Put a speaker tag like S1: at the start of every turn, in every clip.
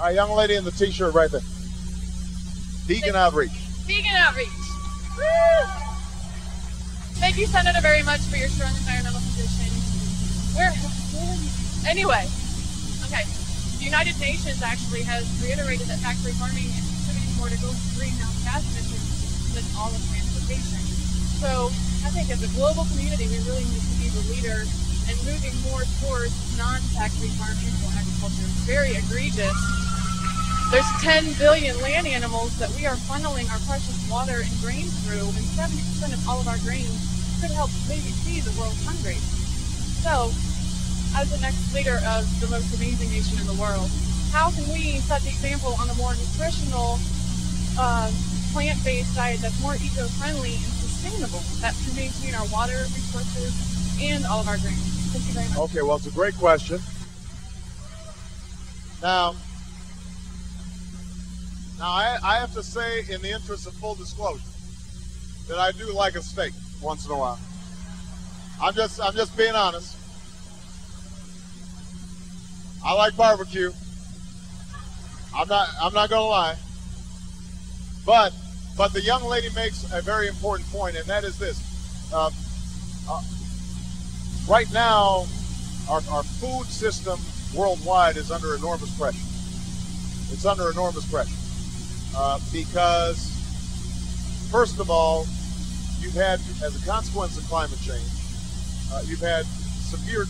S1: All right, young lady in the t-shirt right there. Vegan outreach.
S2: Vegan outreach. Woo! Thank you, Senator, very much for your strong environmental position. Anyway, okay. The United Nations actually has reiterated that factory farming is contributing more to greenhouse gas emissions than all of transportation. So I think as a global community, we really need to be the leader in moving more towards non-factory farming or agriculture. It's very egregious. There's 10 billion land animals that we are funneling our precious water and grain through, and 70% of all of our grains could help feed the world hungry. So, as the next leader of the most amazing nation in the world, how can we set the example on a more nutritional, plant-based diet that's more eco-friendly and sustainable, that can maintain our water resources and all of our grains? Thank you very much.
S1: Okay, well, it's a great question. Now I have to say, in the interest of full disclosure, that I do like a steak once in a while. I'm just being honest. I like barbecue. I'm not gonna lie. But the young lady makes a very important point, and that is this. Right now, our food system worldwide is under enormous pressure. It's under enormous pressure. Because, first of all, you've had, as a consequence of climate change, you've had severe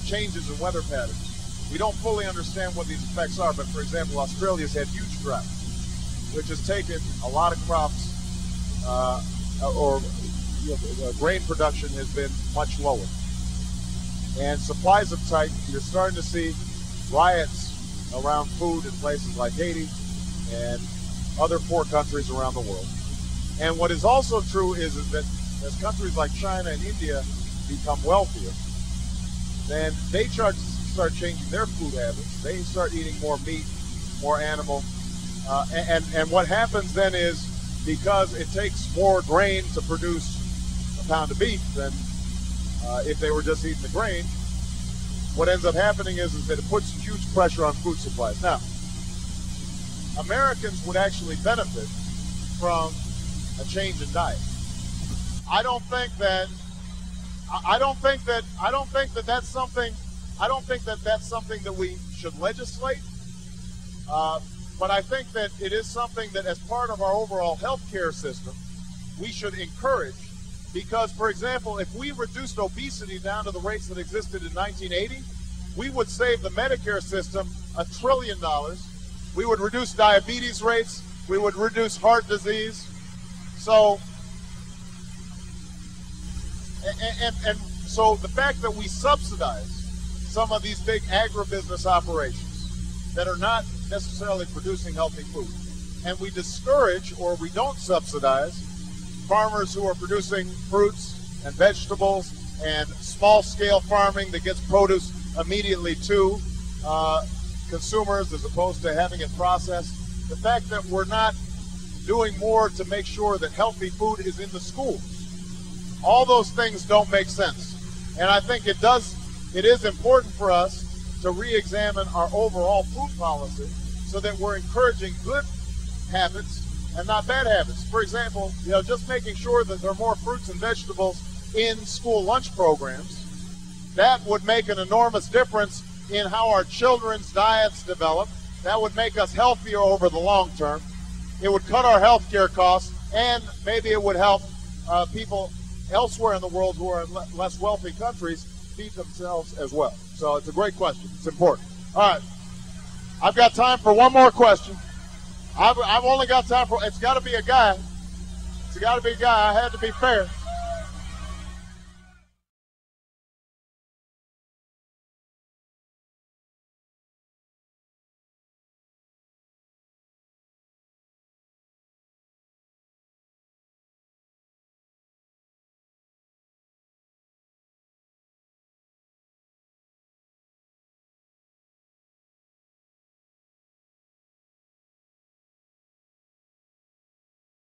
S1: changes in weather patterns. We don't fully understand what these effects are, but for example, Australia's had huge droughts, which has taken a lot of crops, grain production has been much lower. And supplies have tightened. You're starting to see riots around food in places like Haiti and other poor countries around the world. And what is also true is that as countries like China and India become wealthier, then they start changing their food habits. They start eating more meat, more animal. And what happens then is, because it takes more grain to produce a pound of beef than if they were just eating the grain, what ends up happening is that it puts huge pressure on food supplies. Now, Americans would actually benefit from a change in diet. I don't think that that's something that we should legislate. But I think that it is something that, as part of our overall healthcare system, we should encourage. Because, for example, if we reduced obesity down to the rates that existed in 1980, we would save the Medicare system $1 trillion. We would reduce diabetes rates. We would reduce heart disease. So, so the fact that we subsidize some of these big agribusiness operations that are not necessarily producing healthy food, and we discourage, or we don't subsidize, farmers who are producing fruits and vegetables and small-scale farming that gets produce immediately to consumers as opposed to having it processed. The fact that we're not doing more to make sure that healthy food is in the schools, all those things don't make sense. And I think it is important for us to re-examine our overall food policy so that we're encouraging good habits and not bad habits. For example, just making sure that there are more fruits and vegetables in school lunch programs. That would make an enormous difference in how our children's diets develop. That would make us healthier over the long term. It would cut our healthcare costs, and maybe it would help people elsewhere in the world who are in less wealthy countries feed themselves as well. So it's a great question. It's important. All right. I've got time for one more question. I've only got time for, it's got to be a guy. It's got to be a guy. I had to be fair.